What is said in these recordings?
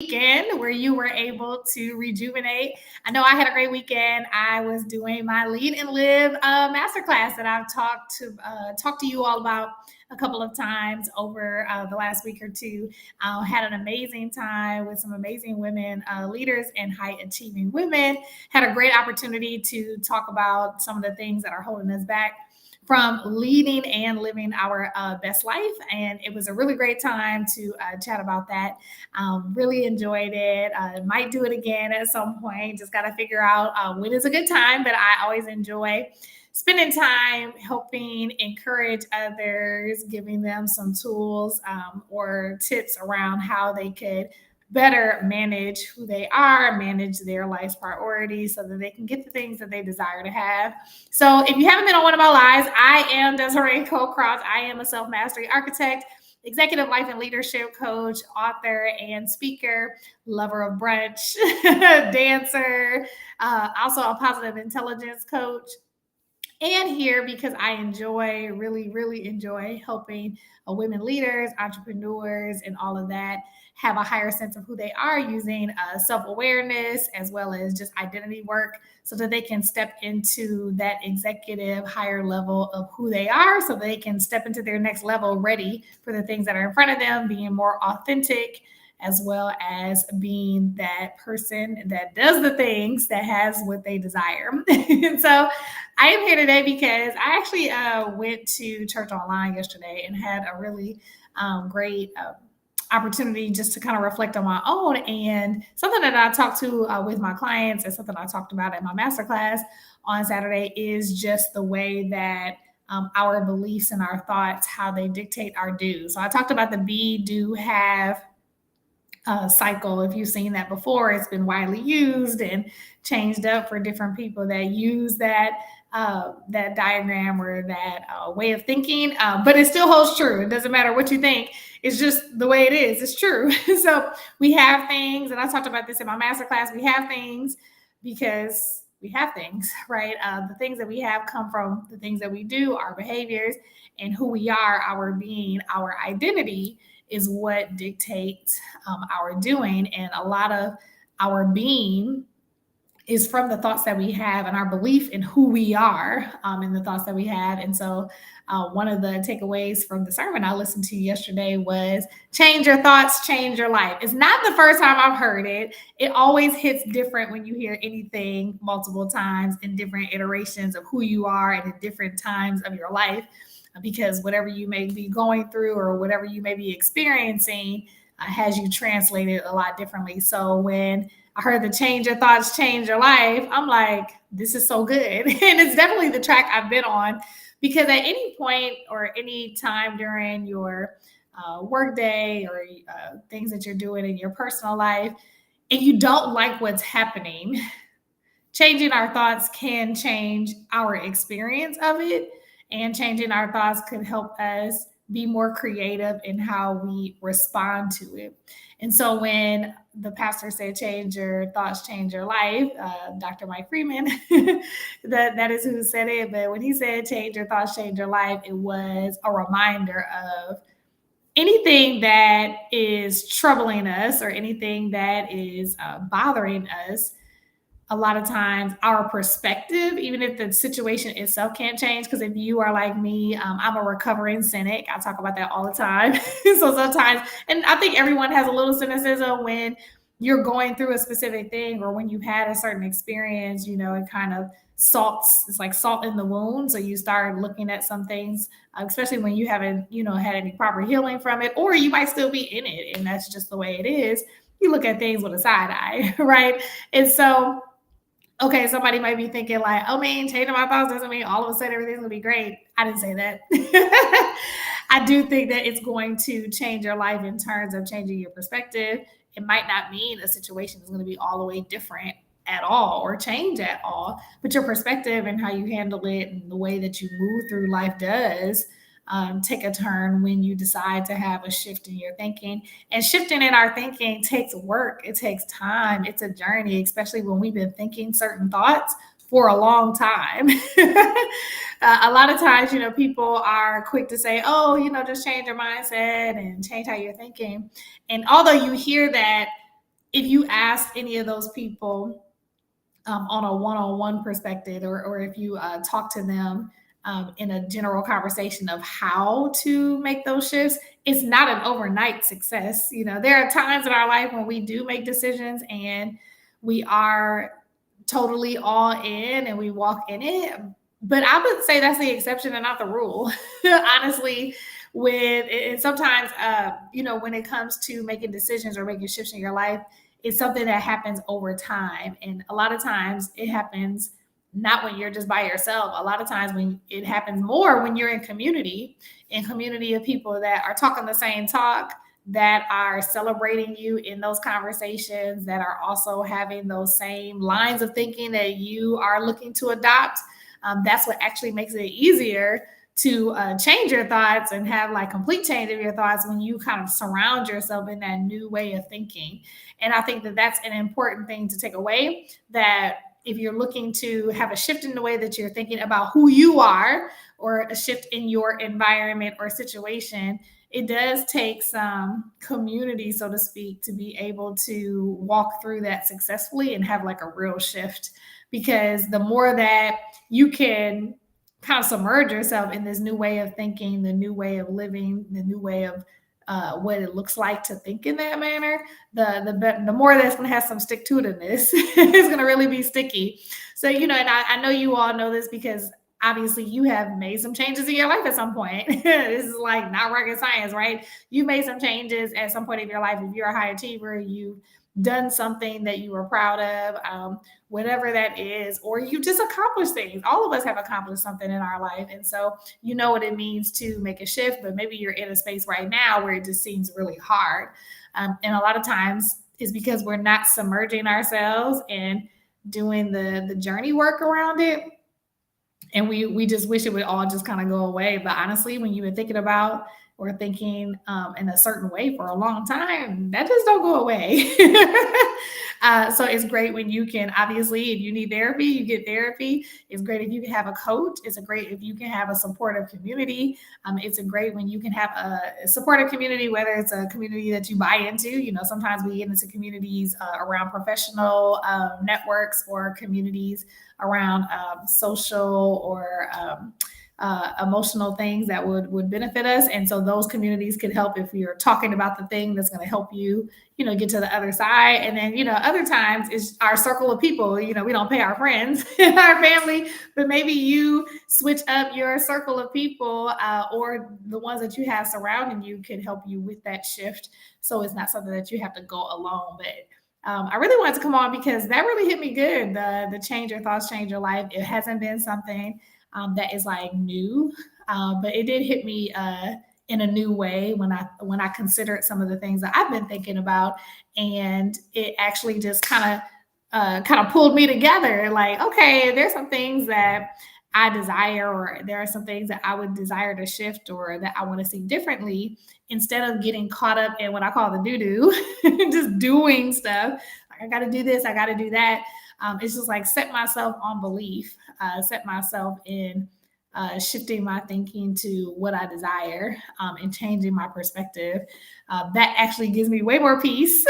weekend where you were able to rejuvenate. I know I had a great weekend. I was doing my Lead and Live masterclass that I've talked to you all about a couple of times over the last week or two. Had an amazing time with some amazing women leaders and high achieving women. Had a great opportunity to talk about some of the things that are holding us back from leading and living our best life. And it was a really great time to chat about that. Really enjoyed it. Might do it again at some point. Just got to figure out when is a good time. But I always enjoy spending time helping encourage others, giving them some tools or tips around how they could better manage who they are, manage their life's priorities so that they can get the things that they desire to have. So if you haven't been on one of my lives, I am Desiree Cole-Cross. I am a self-mastery architect, executive life and leadership coach, author, and speaker, lover of brunch, dancer, also a positive intelligence coach, and here because I really enjoy helping women leaders, entrepreneurs, and all of that have a higher sense of who they are using self awareness as well as just identity work so that they can step into that executive higher level of who they are so they can step into their next level ready for the things that are in front of them, being more authentic as well as being that person that does the things that has what they desire. And so I am here today because I actually went to church online yesterday and had a really great opportunity just to kind of reflect on my own and something that I talked to with my clients and something I talked about at my masterclass on Saturday is just the way that our beliefs and our thoughts, how they dictate our do. So I talked about the be, do, have cycle. If you've seen that before, it's been widely used and changed up for different people that use that diagram or that way of thinking. But it still holds true. It doesn't matter what you think. It's just the way it is. It's true. So we have things, and I talked about this in my masterclass. We have things because we have things, right? The things that we have come from the things that we do, our behaviors, and who we are, our being, our identity is what dictates our doing. And a lot of our being is from the thoughts that we have and our belief in who we are and the thoughts that we have. And so, one of the takeaways from the sermon I listened to yesterday was change your thoughts, change your life. It's not the first time I've heard it. It always hits different when you hear anything multiple times in different iterations of who you are and at different times of your life, because whatever you may be going through or whatever you may be experiencing has you translated a lot differently. So when I heard the change your thoughts, change your life, I'm like, this is so good. And it's definitely the track I've been on because at any point or any time during your work day or things that you're doing in your personal life, and you don't like what's happening, changing our thoughts can change our experience of it, and changing our thoughts could help us be more creative in how we respond to it. And so when the pastor said, change your thoughts, change your life, Dr. Mike Freeman, that is who said it. But when he said, change your thoughts, change your life, it was a reminder of anything that is troubling us or anything that is bothering us. A lot of times our perspective, even if the situation itself can't change, because if you are like me, I'm a recovering cynic. I talk about that all the time. So sometimes, and I think everyone has a little cynicism when you're going through a specific thing or when you've had a certain experience, it kind of it's like salt in the wound. So you start looking at some things, especially when you haven't, had any proper healing from it, or you might still be in it. And that's just the way it is. You look at things with a side eye, right? And so, okay, somebody might be thinking like, oh man, changing my thoughts doesn't mean all of a sudden everything's gonna be great. I didn't say that. I do think that it's going to change your life in terms of changing your perspective. It might not mean a situation is going to be all the way different at all or change at all, but your perspective and how you handle it and the way that you move through life does take a turn when you decide to have a shift in your thinking. And shifting in our thinking takes work, it takes time, it's a journey, especially when we've been thinking certain thoughts for a long time. A lot of times, people are quick to say, oh, just change your mindset and change how you're thinking. And although you hear that if you ask any of those people on a one-on-one perspective, or if you talk to them in a general conversation of how to make those shifts, it's not an overnight success. There are times in our life when we do make decisions and we are totally all in and we walk in it. But I would say that's the exception and not the rule. Honestly, with and sometimes when it comes to making decisions or making shifts in your life, it's something that happens over time. And a lot of times it happens not when you're just by yourself. A lot of times when it happens more when you're in community of people that are talking the same talk, that are celebrating you in those conversations, that are also having those same lines of thinking that you are looking to adopt. That's what actually makes it easier to change your thoughts and have like complete change of your thoughts when you kind of surround yourself in that new way of thinking. And I think that that's an important thing to take away, that if you're looking to have a shift in the way that you're thinking about who you are, or a shift in your environment or situation, it does take some community, so to speak, to be able to walk through that successfully and have like a real shift. Because the more that you can kind of submerge yourself in this new way of thinking, the new way of living, the new way of what it looks like to think in that manner, the more that's going to have some stick to itness. It's going to really be sticky. So, and I know you all know this because obviously you have made some changes in your life at some point. This is like not rocket science, right? You made some changes at some point in your life. If you're a high achiever, you've done something that you were proud of, whatever that is, or you just accomplished things. All of us have accomplished something in our life. And so you know what it means to make a shift, but maybe you're in a space right now where it just seems really hard. And a lot of times it's because we're not submerging ourselves and doing the journey work around it. And we just wish it would all just kind of go away. But honestly, when you've been thinking about or thinking in a certain way for a long time, that just don't go away. So it's great when you can, obviously, if you need therapy, you get therapy. It's great if you can have a coach. It's a great if you can have a supportive community. It's a great when you can have a supportive community, whether it's a community that you buy into. Sometimes we get into communities around professional networks, or communities around social or emotional things that would benefit us. And so those communities could help if you're talking about the thing that's going to help you, get to the other side. And then, other times it's our circle of people. We don't pay our friends and our family, but maybe you switch up your circle of people, or the ones that you have surrounding you could help you with that shift. So it's not something that you have to go alone. But I really wanted to come on because that really hit me good. The change your thoughts, change your life. It hasn't been something that is like new, but it did hit me in a new way when I considered some of the things that I've been thinking about, and it actually just kind of pulled me together. Like, okay, there's some things that I desire, or there are some things that I would desire to shift, or that I want to see differently, instead of getting caught up in what I call the doo-doo, just doing stuff. Like, I got to do this, I got to do that. It's just like set myself on belief, set myself in shifting my thinking to what I desire, and changing my perspective. That actually gives me way more peace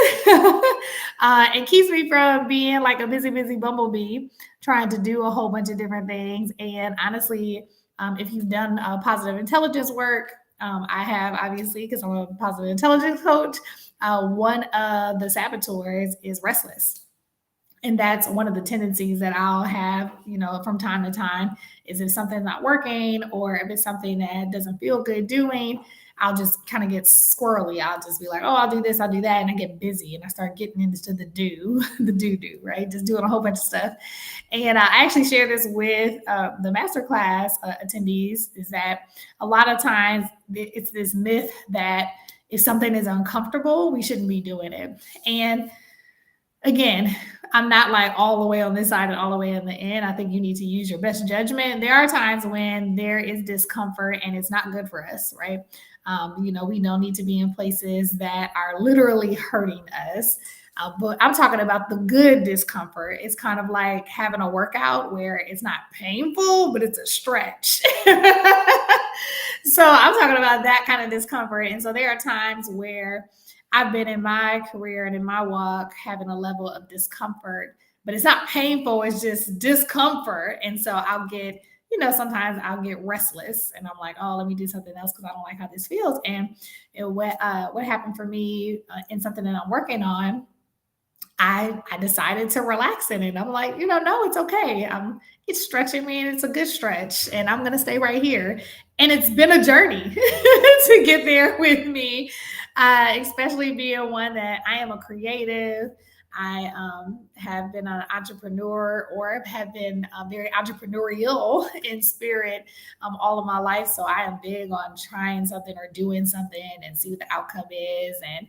and keeps me from being like a busy bumblebee trying to do a whole bunch of different things. And honestly, if you've done positive intelligence work, I have, obviously, because I'm a positive intelligence coach. One of the saboteurs is restless. And that's one of the tendencies that I'll have, from time to time, is if something's not working, or if it's something that doesn't feel good doing, I'll just kind of get squirrely. I'll just be like, oh, I'll do this, I'll do that. And I get busy and I start getting into the do, right? Just doing a whole bunch of stuff. And I actually share this with the masterclass attendees, is that a lot of times it's this myth that if something is uncomfortable, we shouldn't be doing it. And again, I'm not like all the way on this side and all the way on the end. I think you need to use your best judgment. There are times when there is discomfort and it's not good for us, right? We don't need to be in places that are literally hurting us. But I'm talking about the good discomfort. It's kind of like having a workout where it's not painful, but it's a stretch. So I'm talking about that kind of discomfort. And so there are times where I've been in my career and in my walk having a level of discomfort, but it's not painful, it's just discomfort. And so I'll get, sometimes I'll get restless and I'm like, oh, let me do something else because I don't like how this feels. And what happened for me in something that I'm working on, I decided to relax in it. I'm like, no, it's okay. It's stretching me and it's a good stretch and I'm gonna stay right here. And it's been a journey to get there with me, especially being one that I am a creative. I have been an entrepreneur or have been very entrepreneurial in spirit all of my life. So I am big on trying something or doing something and see what the outcome is. And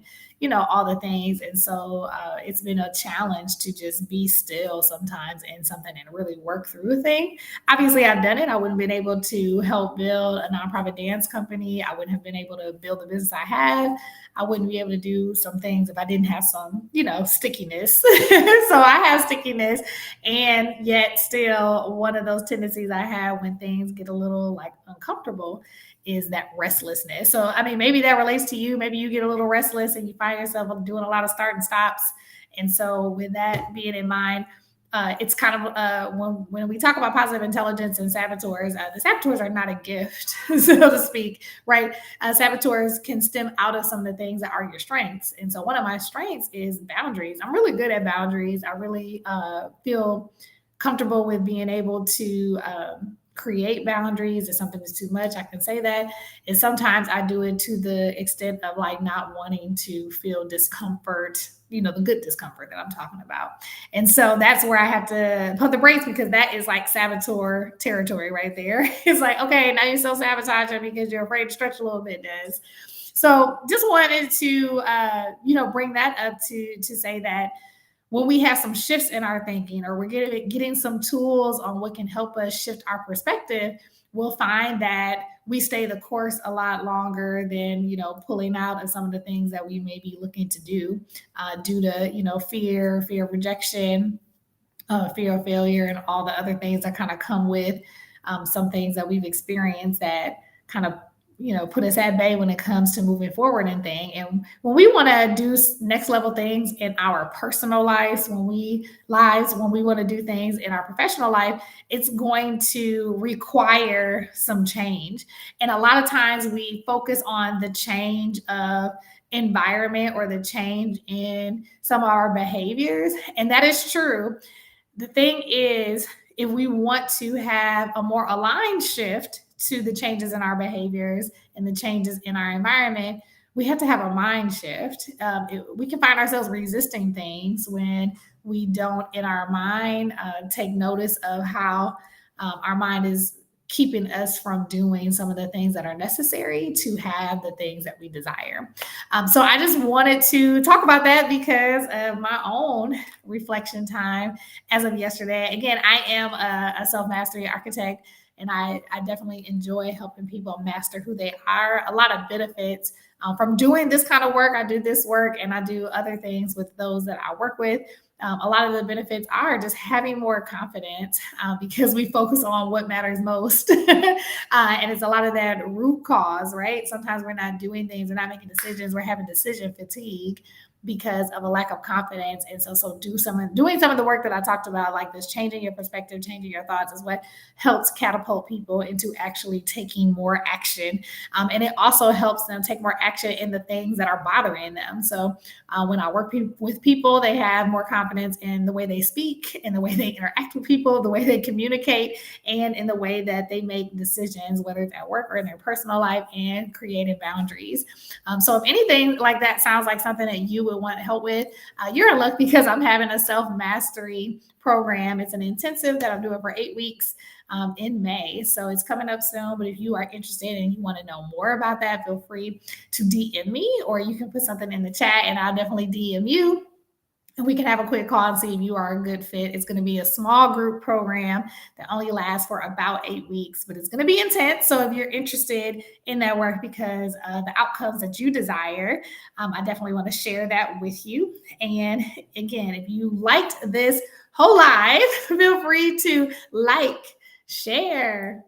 all the things. And so it's been a challenge to just be still sometimes in something and really work through a thing. Obviously, I've done it. I wouldn't have been able to help build a nonprofit dance company. I wouldn't have been able to build the business I have. I wouldn't be able to do some things if I didn't have some, stickiness. So I have stickiness. And yet, still, one of those tendencies I have when things get a little like uncomfortable is that restlessness. So, I mean, maybe that relates to you. Maybe you get a little restless and you find yourself doing a lot of start and stops. And so, with that being in mind, it's kind of when we talk about positive intelligence and saboteurs, the saboteurs are not a gift, so to speak, right? Saboteurs can stem out of some of the things that are your strengths. And so, one of my strengths is boundaries. I'm really good at boundaries. I really feel comfortable with being able to create boundaries. If something is too much, I can say that. And sometimes I do it to the extent of like not wanting to feel discomfort, the good discomfort that I'm talking about. And so that's where I have to put the brakes because that is like saboteur territory right there. It's like, okay, now you're so sabotaging because you're afraid to stretch a little bit, Des. So just wanted to, bring that up to say that when we have some shifts in our thinking or we're getting some tools on what can help us shift our perspective, we'll find that we stay the course a lot longer than pulling out of some of the things that we may be looking to do due to fear of rejection, fear of failure, and all the other things that kind of come with some things that we've experienced that kind of put us at bay when it comes to moving forward and thing. And when we want to do next level things in our personal lives, when we want to do things in our professional life, it's going to require some change. And a lot of times we focus on the change of environment or the change in some of our behaviors. And that is true. The thing is, if we want to have a more aligned shift to the changes in our behaviors and the changes in our environment, we have to have a mind shift. We can find ourselves resisting things when we don't, in our mind, take notice of how our mind is keeping us from doing some of the things that are necessary to have the things that we desire. So I just wanted to talk about that because of my own reflection time as of yesterday. Again, I am a self-mastery architect, and I definitely enjoy helping people master who they are. A lot of benefits from doing this kind of work. I do this work and I do other things with those that I work with. A lot of the benefits are just having more confidence because we focus on what matters most. And it's a lot of that root cause, right? Sometimes we're not doing things, we're not making decisions, we're having decision fatigue because of a lack of confidence. And so doing some of the work that I talked about, like this changing your perspective, changing your thoughts, is what helps catapult people into actually taking more action. And it also helps them take more action in the things that are bothering them. So when I work with people, they have more confidence in the way they speak, in the way they interact with people, the way they communicate, and in the way that they make decisions, whether it's at work or in their personal life, and creating boundaries. So if anything like that sounds like something that you would want help with, you're in luck because I'm having a self-mastery program. It's an intensive that I'm doing for 8 weeks in May. So it's coming up soon. But if you are interested and you want to know more about that, feel free to DM me, or you can put something in the chat and I'll definitely DM you. And we can have a quick call and see if you are a good fit. It's going to be a small group program that only lasts for about 8 weeks, but it's going to be intense. So if you're interested in that work because the outcomes that you desire, I definitely want to share that with you. And again, if you liked this whole live, feel free to like, share,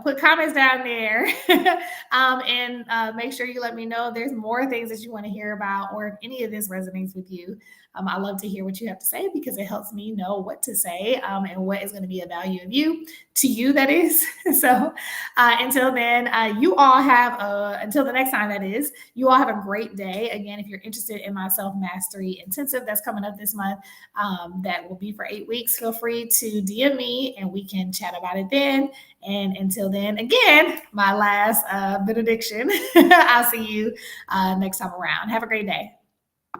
put comments down there. And make sure you let me know if there's more things that you want to hear about or if any of this resonates with you. I love to hear what you have to say because it helps me know what to say, and what is going to be a value of you to you, that is. So until then, until the next time, that is, you all have a great day. Again, if you're interested in my self mastery intensive that's coming up this month, that will be for 8 weeks, feel free to DM me and we can chat about it then. And until then, again, my last benediction. I'll see you next time around. Have a great day.